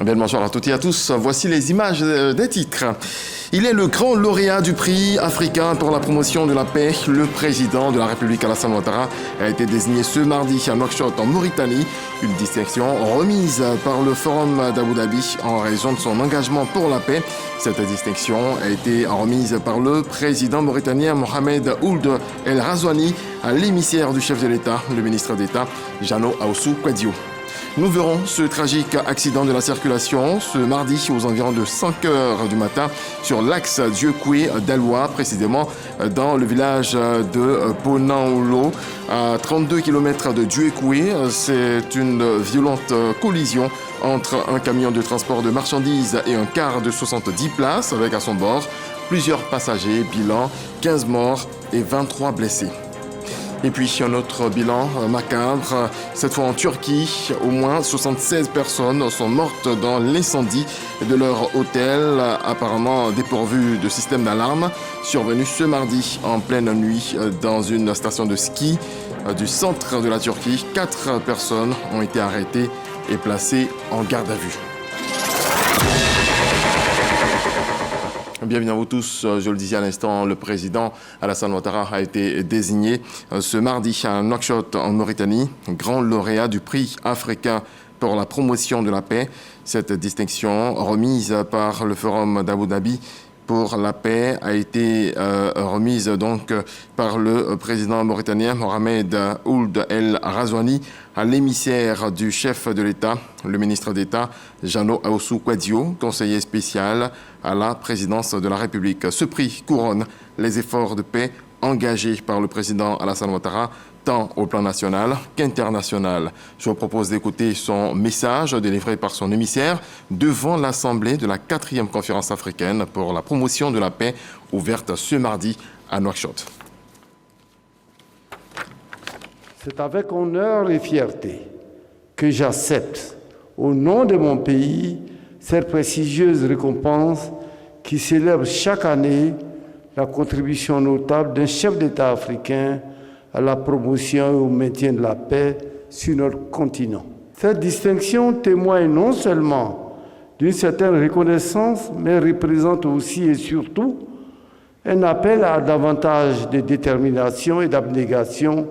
Bien, bonsoir à toutes et à tous. Voici les images des titres. Il est le grand lauréat du prix africain pour la promotion de la paix. Le président de la République, Alassane Ouattara, a été désigné ce mardi à Nouakchott, en Mauritanie. Une distinction remise par le Forum d'Abu Dhabi en raison de son engagement pour la paix. Cette distinction a été remise par le président mauritanien Mohamed Ould El Razouani à l'émissaire du chef de l'État, le ministre d'État, Jano Aoussou Kouadio. Nous verrons ce tragique accident de la circulation ce mardi aux environs de 5 heures du matin sur l'axe Dieukwé-Dalwa, précisément dans le village de Ponaoulo, à 32 km de Dieukwé. C'est une violente collision entre un camion de transport de marchandises et un car de 70 places avec à son bord plusieurs passagers, bilan 15 morts et 23 blessés. Et puis un autre bilan macabre, cette fois en Turquie, au moins 76 personnes sont mortes dans l'incendie de leur hôtel, apparemment dépourvu de système d'alarme, survenu ce mardi en pleine nuit dans une station de ski du centre de la Turquie. 4 personnes ont été arrêtées et placées en garde à vue. Bienvenue à vous tous. Je le disais à l'instant, le président Alassane Ouattara a été désigné ce mardi à Nouakchott, en Mauritanie, grand lauréat du prix africain pour la promotion de la paix. Cette distinction, remise par le Forum d'Abu Dhabi pour la paix, a été remise donc par le président mauritanien Mohamed Ould El Razouani à l'émissaire du chef de l'État, le ministre d'État Jano Aoussou Kouadio, conseiller spécial à la présidence de la République. Ce prix couronne les efforts de paix engagés par le président Alassane Ouattara, tant au plan national qu'international. Je vous propose d'écouter son message délivré par son émissaire devant l'Assemblée de la 4e conférence africaine pour la promotion de la paix, ouverte ce mardi à Nouakchott. C'est avec honneur et fierté que j'accepte, au nom de mon pays, cette prestigieuse récompense qui célèbre chaque année la contribution notable d'un chef d'État africain à la promotion et au maintien de la paix sur notre continent. Cette distinction témoigne non seulement d'une certaine reconnaissance, mais représente aussi et surtout un appel à davantage de détermination et d'abnégation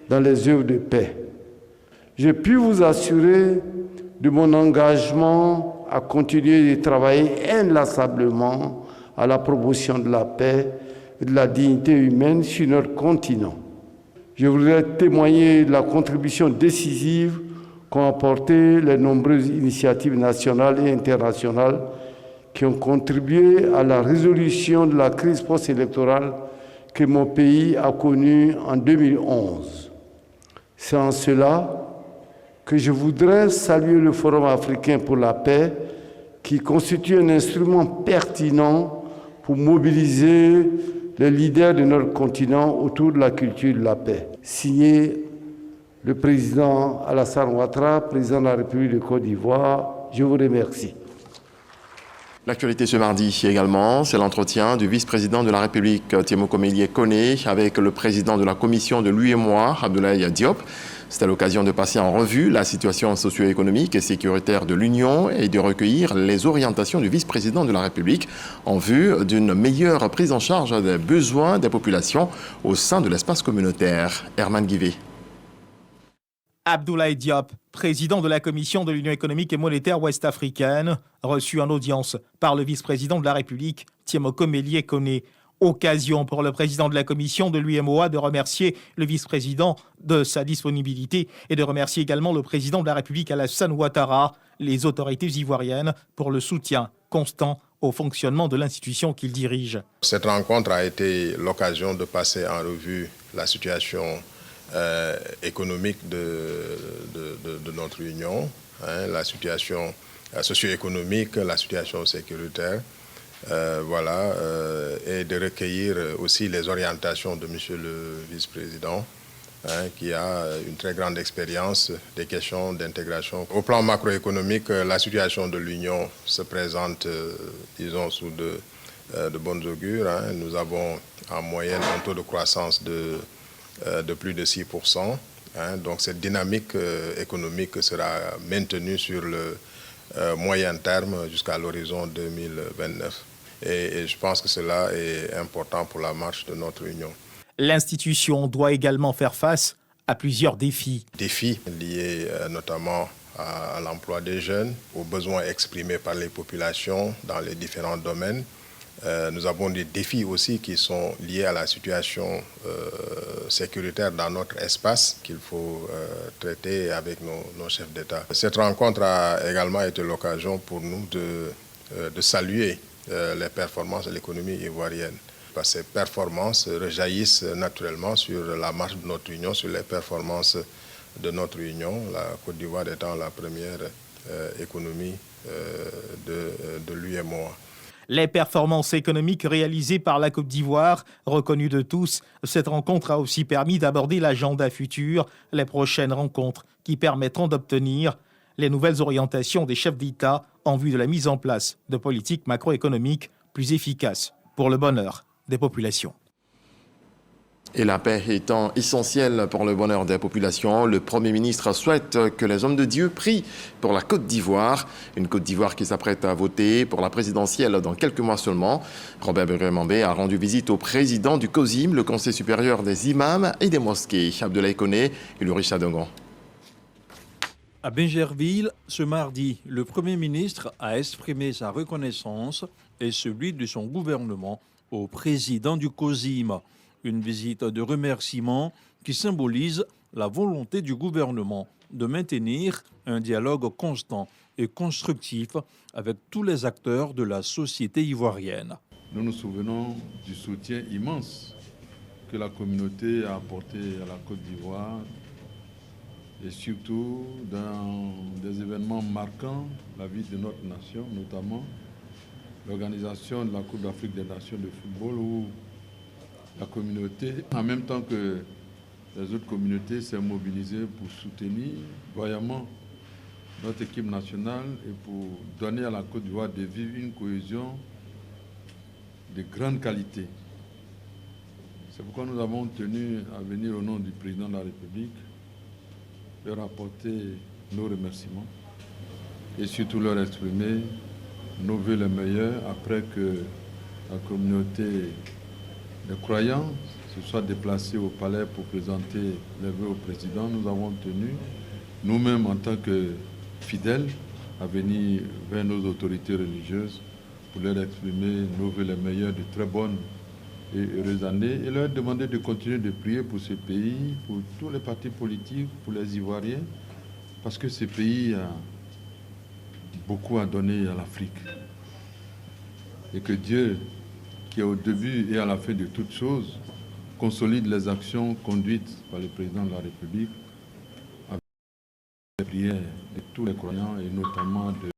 dans les œuvres de paix. Je puis vous assurer de mon engagement à continuer de travailler inlassablement à la promotion de la paix et de la dignité humaine sur notre continent. Je voudrais témoigner de la contribution décisive qu'ont apporté les nombreuses initiatives nationales et internationales qui ont contribué à la résolution de la crise post-électorale que mon pays a connue en 2011. C'est en cela que je voudrais saluer le Forum africain pour la paix, qui constitue un instrument pertinent pour mobiliser les leaders de notre continent autour de la culture de la paix. Signé le président Alassane Ouattara, président de la République de Côte d'Ivoire. Je vous remercie. L'actualité ce mardi également, c'est l'entretien du vice-président de la République, Tiemoko Melie Koné, avec le président de la commission de l'UEMOA, Abdoulaye Diop. C'était l'occasion de passer en revue la situation socio-économique et sécuritaire de l'Union et de recueillir les orientations du vice-président de la République en vue d'une meilleure prise en charge des besoins des populations au sein de l'espace communautaire. Herman Guivet. Abdoulaye Diop, président de la Commission de l'Union économique et monétaire ouest-africaine, reçu en audience par le vice-président de la République, Tiemoko Melie Koné. Occasion pour le président de la commission de l'UEMOA de remercier le vice-président de sa disponibilité et de remercier également le président de la République Alassane Ouattara, les autorités ivoiriennes pour le soutien constant au fonctionnement de l'institution qu'il dirige. Cette rencontre a été l'occasion de passer en revue la situation économique de notre Union, la situation socio-économique, la situation sécuritaire. Et de recueillir aussi les orientations de M. le vice-président, qui a une très grande expérience des questions d'intégration. Au plan macroéconomique, la situation de l'Union se présente, disons, sous de bonnes augures. Nous avons en moyenne un taux de croissance de plus de 6%. Donc cette dynamique économique sera maintenue sur moyen terme jusqu'à l'horizon 2029. Et je pense que cela est important pour la marche de notre Union. L'institution doit également faire face à plusieurs défis. Défis liés notamment à l'emploi des jeunes, aux besoins exprimés par les populations dans les différents domaines. Nous avons des défis aussi qui sont liés à la situation sécuritaire dans notre espace qu'il faut traiter avec nos chefs d'État. Cette rencontre a également été l'occasion pour nous de saluer les performances de l'économie ivoirienne. Ces performances rejaillissent naturellement sur la marche de notre Union, sur les performances de notre Union, la Côte d'Ivoire étant la première économie de l'UEMOA. Les performances économiques réalisées par la Côte d'Ivoire, reconnues de tous, cette rencontre a aussi permis d'aborder l'agenda futur, les prochaines rencontres qui permettront d'obtenir les nouvelles orientations des chefs d'État en vue de la mise en place de politiques macroéconomiques plus efficaces pour le bonheur des populations. Et la paix étant essentielle pour le bonheur des populations, le Premier ministre souhaite que les hommes de Dieu prient pour la Côte d'Ivoire. Une Côte d'Ivoire qui s'apprête à voter pour la présidentielle dans quelques mois seulement. Robert Beremambé a rendu visite au président du COSIM, le Conseil supérieur des imams et des mosquées, Abdoulaye Koné et le Richard Dongon. À Bingerville, ce mardi, le Premier ministre a exprimé sa reconnaissance et celui de son gouvernement au président du COSIM. Une visite de remerciement qui symbolise la volonté du gouvernement de maintenir un dialogue constant et constructif avec tous les acteurs de la société ivoirienne. Nous nous souvenons du soutien immense que la communauté a apporté à la Côte d'Ivoire et surtout dans des événements marquant la vie de notre nation, notamment l'organisation de la Coupe d'Afrique des Nations de football où la communauté, en même temps que les autres communautés, s'est mobilisée pour soutenir vaillamment notre équipe nationale et pour donner à la Côte d'Ivoire de vivre une cohésion de grande qualité. C'est pourquoi nous avons tenu à venir au nom du président de la République leur apporter nos remerciements et surtout leur exprimer nos vœux les meilleurs après que la communauté les croyants se soient déplacés au palais pour présenter les vœux au président. Nous avons tenu, nous-mêmes en tant que fidèles, à venir vers nos autorités religieuses pour leur exprimer nos vœux les meilleurs de très bonnes et heureuses années et leur demander de continuer de prier pour ce pays, pour tous les partis politiques, pour les Ivoiriens, parce que ce pays a beaucoup à donner à l'Afrique. Et que Dieu, qui est au début et à la fin de toutes choses, consolide les actions conduites par le président de la République avec les prières de tous les croyants et notamment de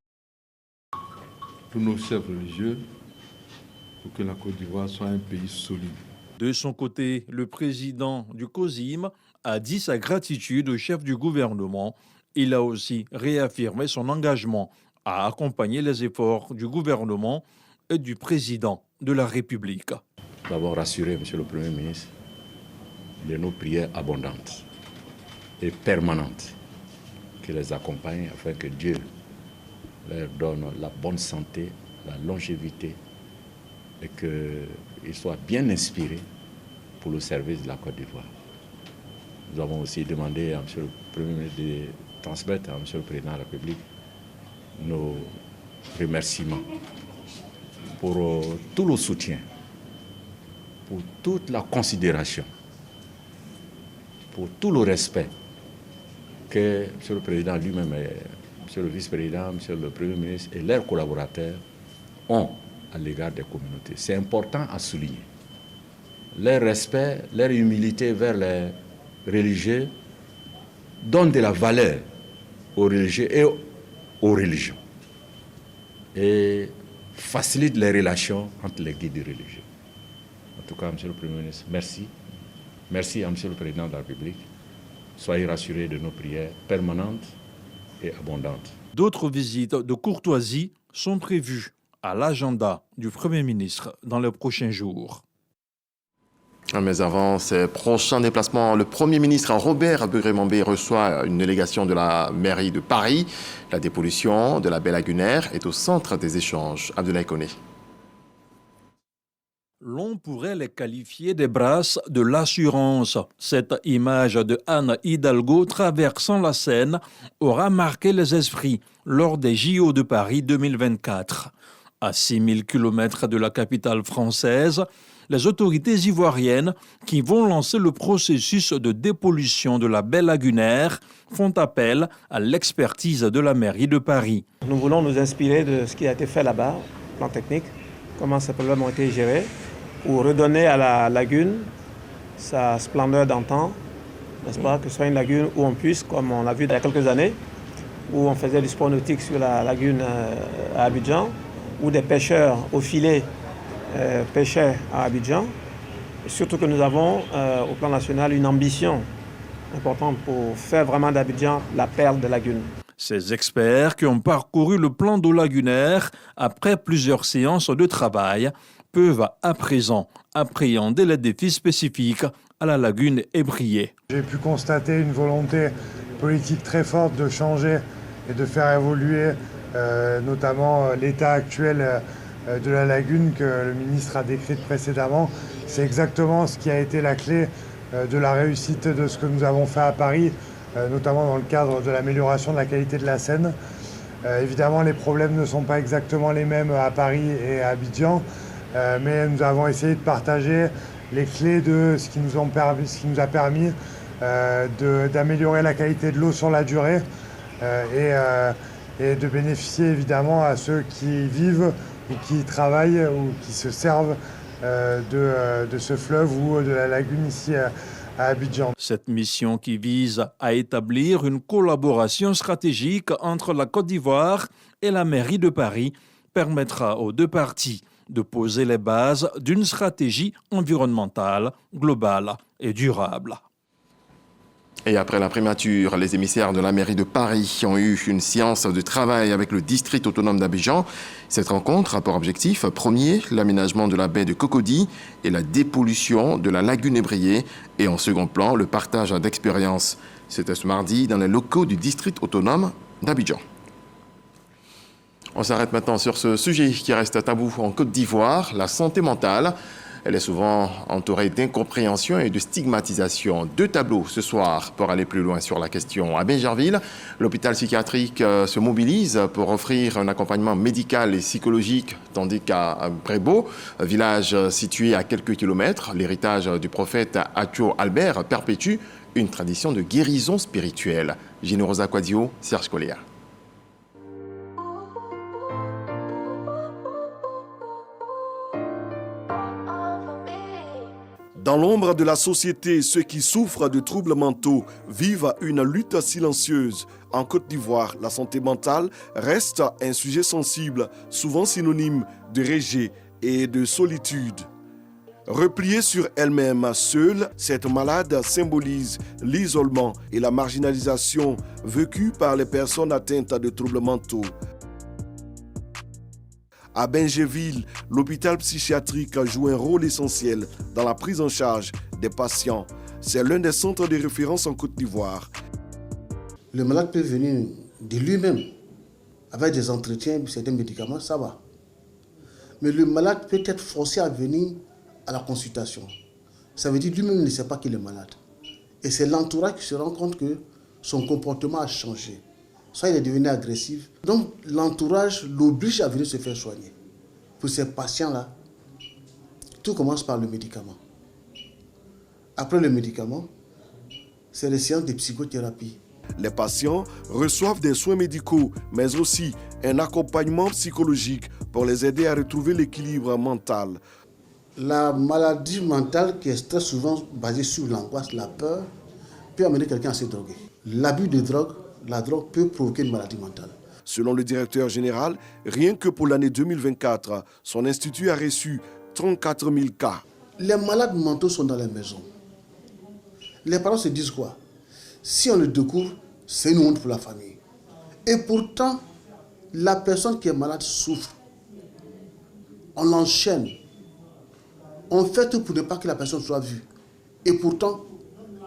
tous nos chefs religieux pour que la Côte d'Ivoire soit un pays solide. De son côté, le président du COSIM a dit sa gratitude au chef du gouvernement. Il a aussi réaffirmé son engagement à accompagner les efforts du gouvernement et du président de la République. D'abord rassurer, Monsieur le Premier ministre, de nos prières abondantes et permanentes qui les accompagnent afin que Dieu leur donne la bonne santé, la longévité et qu'ils soient bien inspirés pour le service de la Côte d'Ivoire. Nous avons aussi demandé à Monsieur le Premier ministre de transmettre à Monsieur le Président de la République nos remerciements pour tout le soutien, pour toute la considération, pour tout le respect que M. le Président lui-même, M. le Vice-président, M. le Premier ministre et leurs collaborateurs ont à l'égard des communautés. C'est important à souligner. Leur respect, leur humilité vers les religieux donnent de la valeur aux religieux et aux religions. Et facilite les relations entre les guides religieux. En tout cas, Monsieur le Premier ministre, merci. Merci à Monsieur le Président de la République. Soyez rassurés de nos prières permanentes et abondantes. D'autres visites de courtoisie sont prévues à l'agenda du Premier ministre dans les prochains jours. Mais avant ses prochains déplacements, le Premier ministre Robert Buré-Mambé reçoit une délégation de la mairie de Paris. La dépollution de la baie lagunaire est au centre des échanges. Abdoulaye Koné. L'on pourrait les qualifier des brasses de l'assurance. Cette image de Anne Hidalgo traversant la Seine aura marqué les esprits lors des JO de Paris 2024. À 6000 km de la capitale française, les autorités ivoiriennes qui vont lancer le processus de dépollution de la baie lagunaire font appel à l'expertise de la mairie de Paris. Nous voulons nous inspirer de ce qui a été fait là-bas, plan technique, comment ces problèmes ont été gérés, pour redonner à la lagune sa splendeur d'antan, n'est-ce pas, que ce soit une lagune où on puisse, comme on l'a vu il y a quelques années, où on faisait du sport nautique sur la lagune à Abidjan, où des pêcheurs au filet pêchaient à Abidjan. Et surtout que nous avons au plan national une ambition importante pour faire vraiment d'Abidjan la perle de lagune. Ces experts qui ont parcouru le plan d'eau lagunaire après plusieurs séances de travail peuvent à présent appréhender les défis spécifiques à la lagune ébriée. J'ai pu constater une volonté politique très forte de changer et de faire évoluer notamment l'état actuel de la lagune que le ministre a décrit précédemment. C'est exactement ce qui a été la clé de la réussite de ce que nous avons fait à Paris, notamment dans le cadre de l'amélioration de la qualité de la Seine. Évidemment, les problèmes ne sont pas exactement les mêmes à Paris et à Abidjan, mais nous avons essayé de partager les clés de ce qui nous a permis d'améliorer la qualité de l'eau sur la durée et de bénéficier évidemment à ceux qui vivent ou qui travaillent ou qui se servent de ce fleuve ou de la lagune ici à Abidjan. Cette mission qui vise à établir une collaboration stratégique entre la Côte d'Ivoire et la mairie de Paris permettra aux deux parties de poser les bases d'une stratégie environnementale, globale et durable. Et après la primature, les émissaires de la mairie de Paris ont eu une séance de travail avec le district autonome d'Abidjan. Cette rencontre a pour objectif premier, l'aménagement de la baie de Cocody et la dépollution de la lagune ébriée. Et en second plan, le partage d'expériences. C'était ce mardi dans les locaux du district autonome d'Abidjan. On s'arrête maintenant sur ce sujet qui reste tabou en Côte d'Ivoire, la santé mentale. Elle est souvent entourée d'incompréhension et de stigmatisation. Deux tableaux ce soir pour aller plus loin sur la question. À Bingerville, l'hôpital psychiatrique se mobilise pour offrir un accompagnement médical et psychologique, tandis qu'à Brébeau, village situé à quelques kilomètres, l'héritage du prophète Atio Albert perpétue une tradition de guérison spirituelle. Gino Rosa Quadio, Serge Collier. Dans l'ombre de la société, ceux qui souffrent de troubles mentaux vivent une lutte silencieuse. En Côte d'Ivoire, la santé mentale reste un sujet sensible, souvent synonyme de rejet et de solitude. Repliée sur elle-même, seule, cette malade symbolise l'isolement et la marginalisation vécue par les personnes atteintes de troubles mentaux. À Bingerville, l'hôpital psychiatrique joue un rôle essentiel dans la prise en charge des patients. C'est l'un des centres de référence en Côte d'Ivoire. Le malade peut venir de lui-même avec des entretiens, certains médicaments, ça va. Mais le malade peut être forcé à venir à la consultation. Ça veut dire lui-même ne sait pas qu'il est malade. Et c'est l'entourage qui se rend compte que son comportement a changé. Soit il est devenu agressif. Donc l'entourage l'oblige à venir se faire soigner. Pour ces patients-là, tout commence par le médicament. Après le médicament, c'est les séances de psychothérapie. Les patients reçoivent des soins médicaux, mais aussi un accompagnement psychologique pour les aider à retrouver l'équilibre mental. La maladie mentale, qui est très souvent basée sur l'angoisse, la peur, peut amener quelqu'un à se droguer. L'abus de drogue, la drogue peut provoquer une maladie mentale. Selon le directeur général, rien que pour l'année 2024, son institut a reçu 34 000 cas. Les malades mentaux sont dans les maisons. Les parents se disent quoi? Si on le découvre, c'est une honte pour la famille. Et pourtant, la personne qui est malade souffre. On l'enchaîne. On fait tout pour ne pas que la personne soit vue. Et pourtant,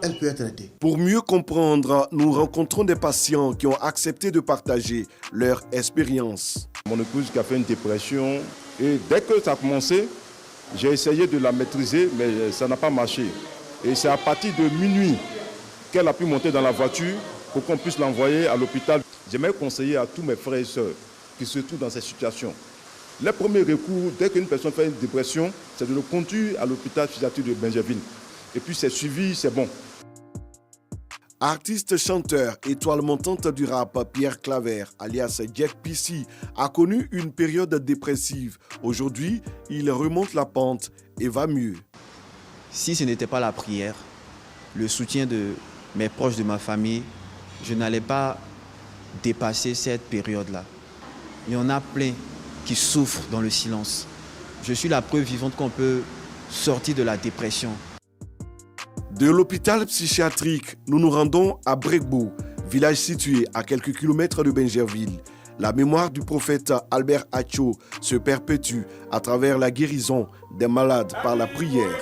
elle peut être aidée. Pour mieux comprendre, nous rencontrons des patients qui ont accepté de partager leur expérience. Mon épouse qui a fait une dépression et dès que ça a commencé, j'ai essayé de la maîtriser mais ça n'a pas marché. Et c'est à partir de minuit qu'elle a pu monter dans la voiture pour qu'on puisse l'envoyer à l'hôpital. J'aimerais conseiller à tous mes frères et sœurs qui se trouvent dans cette situation. Le premier recours, dès qu'une personne fait une dépression, c'est de le conduire à l'hôpital psychiatrique de Bingerville. Et puis c'est suivi, c'est bon. Artiste, chanteur, étoile montante du rap, Pierre Claver, alias Jack PC, a connu une période dépressive. Aujourd'hui, il remonte la pente et va mieux. Si ce n'était pas la prière, le soutien de mes proches, de ma famille, je n'allais pas dépasser cette période-là. Il y en a plein qui souffrent dans le silence. Je suis la preuve vivante qu'on peut sortir de la dépression. De l'hôpital psychiatrique, nous nous rendons à Bregbo, village situé à quelques kilomètres de Bingerville. La mémoire du prophète Albert Acho se perpétue à travers la guérison des malades par la prière.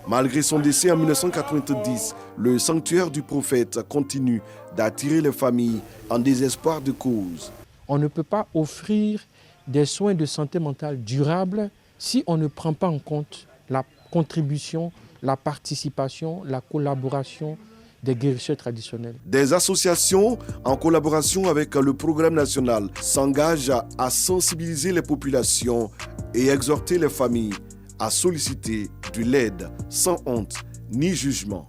Malgré son décès en 1990, le sanctuaire du prophète continue d'attirer les familles en désespoir de cause. On ne peut pas offrir des soins de santé mentale durables si on ne prend pas en compte la contribution, la participation, la collaboration des guérisseurs traditionnels. Des associations, en collaboration avec le programme national, s'engagent à sensibiliser les populations et exhorter les familles à solliciter de l'aide sans honte ni jugement.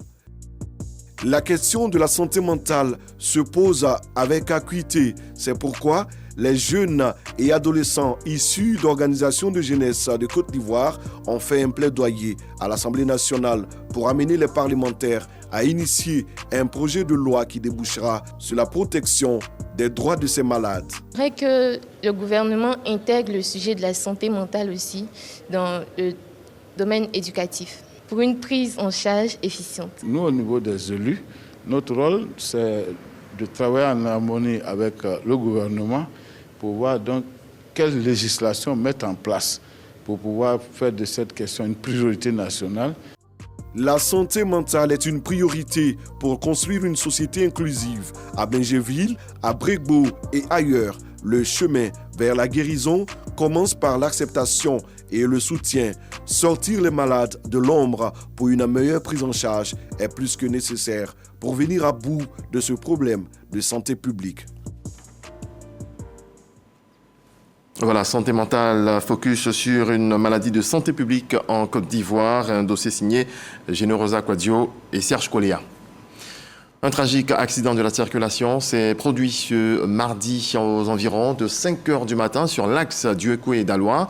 La question de la santé mentale se pose avec acuité. C'est pourquoi les jeunes et adolescents issus d'organisations de jeunesse de Côte d'Ivoire ont fait un plaidoyer à l'Assemblée nationale pour amener les parlementaires à initier un projet de loi qui débouchera sur la protection des droits de ces malades. J'aimerais que le gouvernement intègre le sujet de la santé mentale aussi dans le domaine éducatif pour une prise en charge efficiente. Nous, au niveau des élus, notre rôle, c'est de travailler en harmonie avec le gouvernement pour voir donc quelle législation mettre en place pour pouvoir faire de cette question une priorité nationale. La santé mentale est une priorité pour construire une société inclusive. À Bingerville, à Bregbo et ailleurs, le chemin vers la guérison commence par l'acceptation et le soutien. Sortir les malades de l'ombre pour une meilleure prise en charge est plus que nécessaire pour venir à bout de ce problème de santé publique. Voilà, santé mentale, focus sur une maladie de santé publique en Côte d'Ivoire, un dossier signé Generosa Quadio et Serge Coléa. Un tragique accident de la circulation s'est produit ce mardi aux environs de 5 h du matin sur l'axe Dieucoué et Daloa.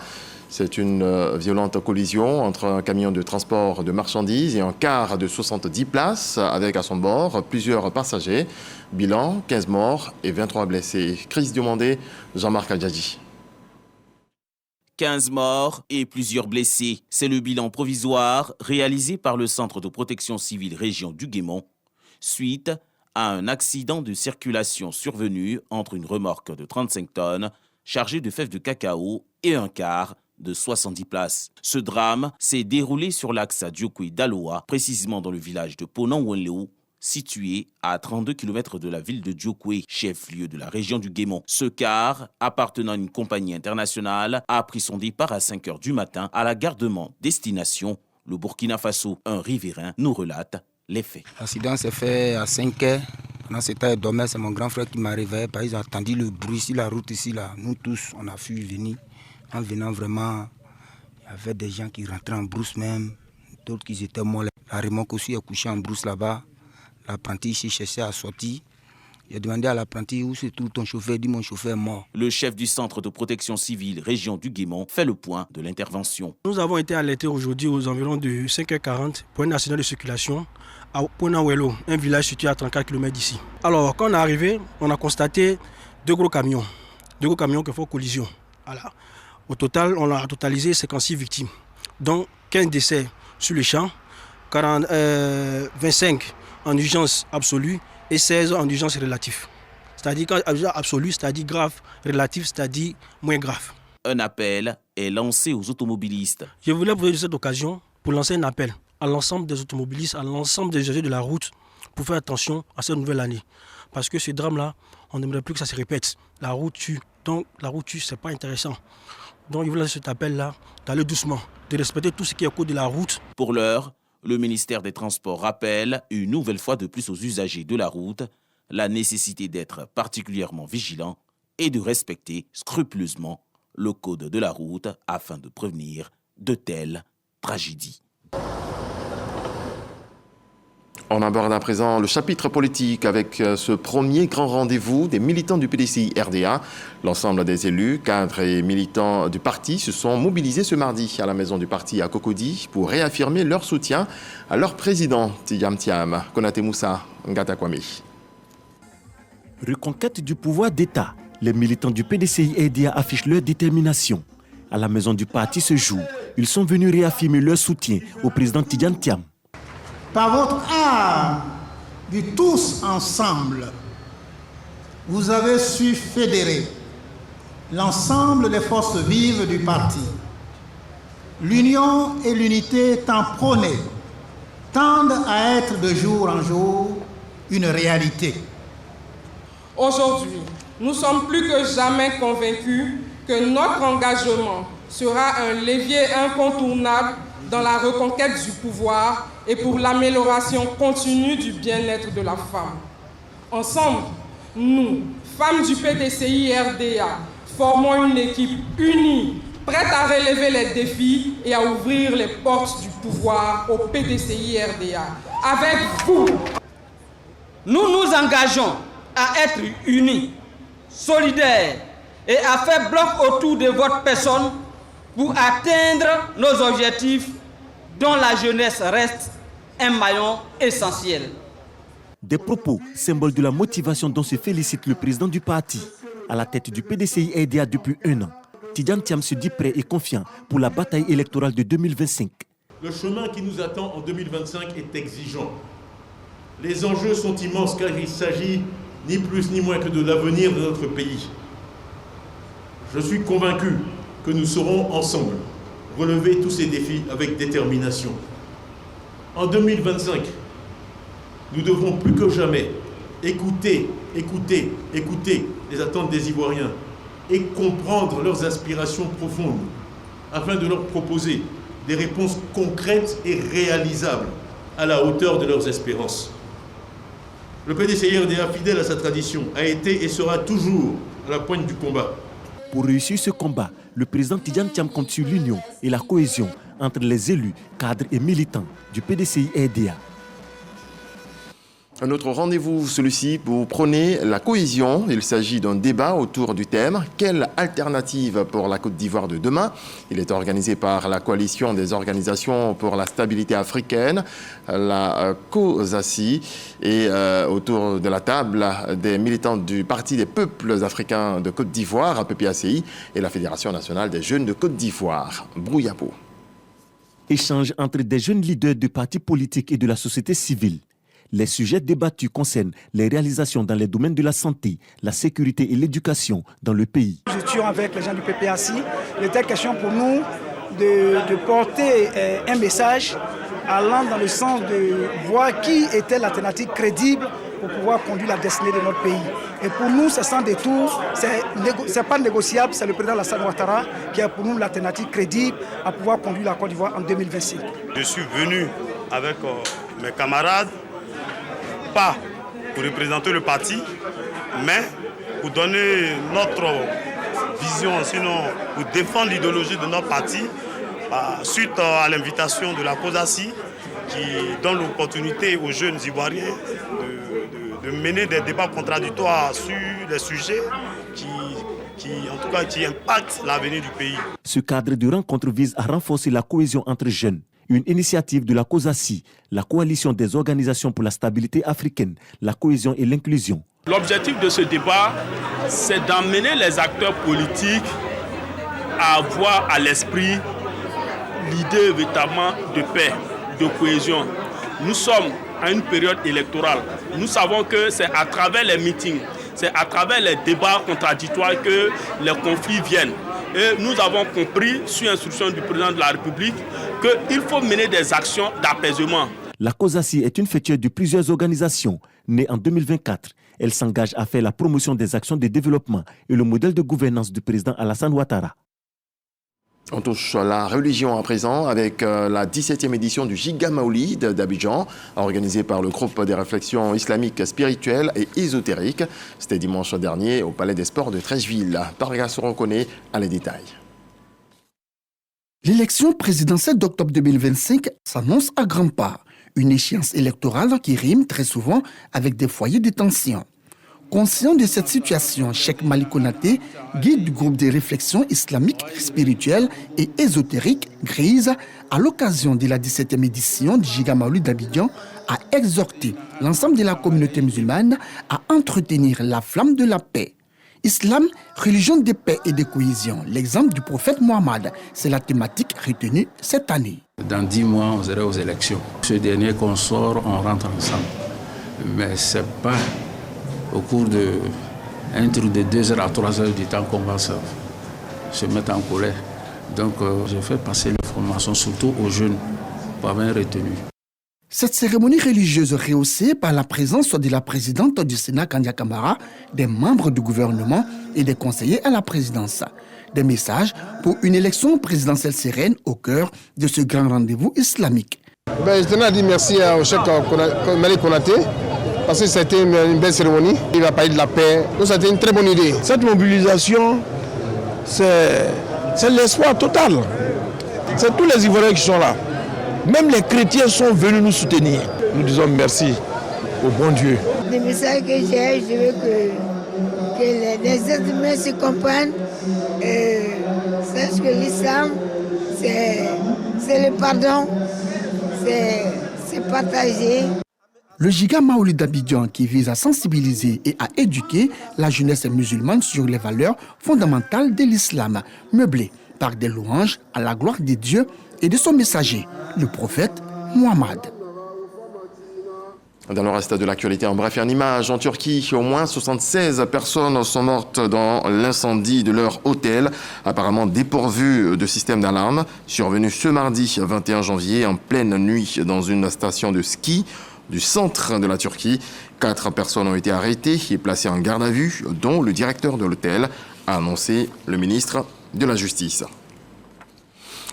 C'est une violente collision entre un camion de transport de marchandises et un car de 70 places avec à son bord plusieurs passagers. Bilan, 15 morts et 23 blessés. Crise demandée, Jean-Marc Adjadji. 15 morts et plusieurs blessés. C'est le bilan provisoire réalisé par le Centre de protection civile région du Guémont suite à un accident de circulation survenu entre une remorque de 35 tonnes chargée de fèves de cacao et un car de 70 places. Ce drame s'est déroulé sur l'axe Dieucoué-Daloa, précisément dans le village de Ponan-Wenleo, situé à 32 km de la ville de Dieucoué, chef-lieu de la région du Guémont. Ce car, appartenant à une compagnie internationale, a pris son départ à 5 h du matin à la gare de Mans, destination le Burkina Faso. Un riverain nous relate les faits. L'accident s'est fait à 5 h. Pendant ce temps, il dormait, c'est mon grand frère qui m'a réveillé parce qu'ils ont entendu le bruit sur la route ici. Là. Nous tous, on a fui venir. En venant vraiment, il y avait des gens qui rentraient en brousse même, d'autres qui étaient morts. La remorque aussi est couchée en brousse là-bas. L'apprenti ici cherchait à sortir. J'ai demandé à l'apprenti où se trouve ton chauffeur. Il dit mon chauffeur est mort. Le chef du centre de protection civile région du Guémont fait le point de l'intervention. Nous avons été alertés aujourd'hui aux environs de 5 h 40 pour un accident de circulation à Ponawelo, un village situé à 34 km d'ici. Alors quand on est arrivé, on a constaté deux gros camions qui font collision. Voilà. Au total, on a totalisé 56 victimes, dont 15 décès sur le champ, 25 en urgence absolue et 16 en urgence relative. C'est-à-dire quand urgence absolue, c'est-à-dire grave, relative, c'est-à-dire moins grave. Un appel est lancé aux automobilistes. Je voulais profiter de cette occasion pour lancer un appel à l'ensemble des automobilistes, à l'ensemble des usagers de la route pour faire attention à cette nouvelle année. Parce que ce drame-là, on n'aimerait plus que ça se répète. La route tue. Donc la route tue, ce n'est pas intéressant. Donc il voulait cet appel-là d'aller doucement, de respecter tout ce qui est au cours de la route. Pour l'heure, le ministère des Transports rappelle une nouvelle fois de plus aux usagers de la route la nécessité d'être particulièrement vigilant et de respecter scrupuleusement le code de la route afin de prévenir de telles tragédies. On aborde à présent le chapitre politique avec ce premier grand rendez-vous des militants du PDCI RDA. L'ensemble des élus, cadres et militants du parti se sont mobilisés ce mardi à la maison du parti à Cocody pour réaffirmer leur soutien à leur président, Tidjam Thiam. Konaté Moussa, Ngata Kwame. Reconquête du pouvoir d'État. Les militants du PDCI RDA affichent leur détermination. À la maison du parti ce jour, ils sont venus réaffirmer leur soutien au président Tidjam Thiam. Par votre art de tous ensemble, vous avez su fédérer l'ensemble des forces vives du parti. L'union et l'unité tant prônées tendent à être de jour en jour une réalité. Aujourd'hui, nous sommes plus que jamais convaincus que notre engagement sera un levier incontournable dans la reconquête du pouvoir et pour l'amélioration continue du bien-être de la femme. Ensemble, nous, femmes du PDCI RDA, formons une équipe unie, prête à relever les défis et à ouvrir les portes du pouvoir au PDCI RDA. Avec vous, nous nous engageons à être unis, solidaires et à faire bloc autour de votre personne pour atteindre nos objectifs dont la jeunesse reste un maillon essentiel. Des propos, symboles de la motivation dont se félicite le président du parti. À la tête du PDCI RDA depuis 1 an, Tidjam Thiam se dit prêt et confiant pour la bataille électorale de 2025. Le chemin qui nous attend en 2025 est exigeant. Les enjeux sont immenses car il s'agit ni plus ni moins que de l'avenir de notre pays. Je suis convaincu que nous saurons ensemble relever tous ces défis avec détermination. En 2025, nous devrons plus que jamais écouter les attentes des Ivoiriens et comprendre leurs aspirations profondes afin de leur proposer des réponses concrètes et réalisables à la hauteur de leurs espérances. Le PDCI RDA, fidèle à sa tradition, a été et sera toujours à la pointe du combat. Pour réussir ce combat, le président Tidjam Thiam compte sur l'union et la cohésion entre les élus, cadres et militants du PDCI RDA. Un autre rendez-vous, celui-ci, pour prôner la cohésion. Il s'agit d'un débat autour du thème « Quelle alternative pour la Côte d'Ivoire de demain ?» Il est organisé par la coalition des organisations pour la stabilité africaine, la COSACI, et autour de la table des militants du Parti des peuples africains de Côte d'Ivoire, PPACI, et la Fédération nationale des jeunes de Côte d'Ivoire, Brouyapo. Échange entre des jeunes leaders de partis politiques et de la société civile. Les sujets débattus concernent les réalisations dans les domaines de la santé, la sécurité et l'éducation dans le pays. Nous étions avec les gens du PPACI. Il était question pour nous de porter un message allant dans le sens de voir qui était l'alternative crédible pour pouvoir conduire la destinée de notre pays. Et pour nous, c'est sans détour, c'est pas négociable, c'est le président Alassane Ouattara qui est pour nous l'alternative crédible à pouvoir conduire la Côte d'Ivoire en 2025. Je suis venu avec mes camarades, pas pour représenter le parti, mais pour donner notre vision, sinon pour défendre l'idéologie de notre parti, suite à l'invitation de la COSACI qui donne l'opportunité aux jeunes Ivoiriens de mener des débats contradictoires sur des sujets qui impactent l'avenir du pays. Ce cadre de rencontre vise à renforcer la cohésion entre jeunes. Une initiative de la COSACI, la coalition des organisations pour la stabilité africaine, la cohésion et l'inclusion. L'objectif de ce débat, c'est d'amener les acteurs politiques à avoir à l'esprit l'idée véritablement de paix, de cohésion. Nous sommes à une période électorale. Nous savons que c'est à travers les meetings, c'est à travers les débats contradictoires que les conflits viennent. Et nous avons compris, sur instruction du président de la République, qu'il faut mener des actions d'apaisement. La COSACI est une fêtière de plusieurs organisations. Née en 2024, elle s'engage à faire la promotion des actions de développement et le modèle de gouvernance du président Alassane Ouattara. On touche la religion à présent avec la 17e édition du Giga Maoulid d'Abidjan, organisée par le groupe des réflexions islamiques spirituelles et ésotériques. C'était dimanche dernier au Palais des Sports de Treichville. Parga se reconnaît à les détails. L'élection présidentielle d'octobre 2025 s'annonce à grands pas. Une échéance électorale qui rime très souvent avec des foyers de tension. Conscient de cette situation, Cheikh Malick Konaté, guide du groupe des réflexions islamiques, spirituelles et ésotériques, GRISE, à l'occasion de la 17e édition du Giga Maoulid d'Abidjan, a exhorté l'ensemble de la communauté musulmane à entretenir la flamme de la paix. Islam, religion de paix et de cohésion. L'exemple du prophète Mohammed, c'est la thématique retenue cette année. Dans 10 mois, on sera aux élections. Ce dernier qu'on sort, on rentre ensemble. Mais ce n'est pas au cours d'un truc de 2 heures à 3 heures du temps qu'on va se mettre en colère. Donc, je fais passer l'information surtout aux jeunes pour avoir retenu. Cette cérémonie religieuse rehaussée par la présence de la présidente du Sénat, Kandia Camara, des membres du gouvernement et des conseillers à la présidence. Des messages pour une élection présidentielle sereine au cœur de ce grand rendez-vous islamique. Je tenais à dire merci au Cheikh Malick Konaté parce que c'était une belle cérémonie. Il a parlé de la paix, donc c'était une très bonne idée. Cette mobilisation, c'est l'espoir total. C'est tous les Ivoiriens qui sont là. Même les chrétiens sont venus nous soutenir. Nous disons merci au bon Dieu. Le message que j'ai, je veux que les êtres humains se comprennent. Sachent que l'islam, c'est le pardon, c'est partager. Le Giga Maoulid d'Abidjan qui vise à sensibiliser et à éduquer la jeunesse musulmane sur les valeurs fondamentales de l'islam, meublé par des louanges à la gloire de Dieu et de son messager, le prophète Mohammed. Dans le reste de l'actualité, en bref, une image en Turquie, au moins 76 personnes sont mortes dans l'incendie de leur hôtel, apparemment dépourvu de système d'alarme, survenu ce mardi 21 janvier en pleine nuit dans une station de ski du centre de la Turquie. 4 personnes ont été arrêtées et placées en garde à vue, dont le directeur de l'hôtel, a annoncé le ministre de la Justice.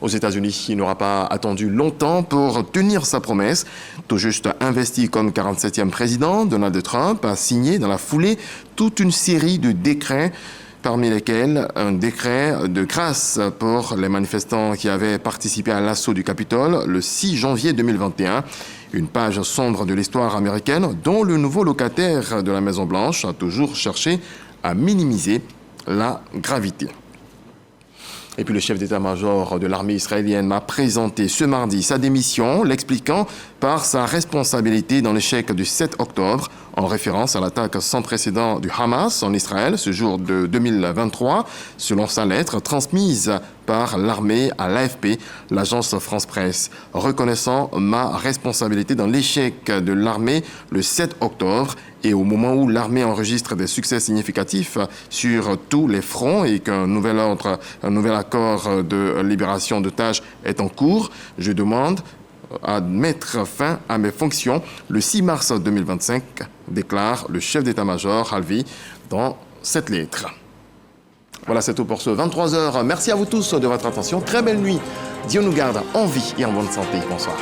Aux États-Unis, il n'aura pas attendu longtemps pour tenir sa promesse. Tout juste investi comme 47e président, Donald Trump a signé dans la foulée toute une série de décrets, parmi lesquels un décret de grâce pour les manifestants qui avaient participé à l'assaut du Capitole le 6 janvier 2021. Une page sombre de l'histoire américaine dont le nouveau locataire de la Maison-Blanche a toujours cherché à minimiser la gravité. Et puis le chef d'état-major de l'armée israélienne a présenté ce mardi sa démission, l'expliquant par sa responsabilité dans l'échec du 7 octobre, en référence à l'attaque sans précédent du Hamas en Israël ce jour de 2023, selon sa lettre transmise par l'armée à l'AFP, l'agence France-Presse, reconnaissant ma responsabilité dans l'échec de l'armée le 7 octobre et au moment où l'armée enregistre des succès significatifs sur tous les fronts et qu'un nouvel accord de libération d'otages est en cours, je demande à mettre fin à mes fonctions le 6 mars 2025, déclare le chef d'état-major Halvi dans cette lettre. Voilà, c'est tout pour ce 23h. Merci à vous tous de votre attention. Très belle nuit. Dieu nous garde en vie et en bonne santé. Bonsoir.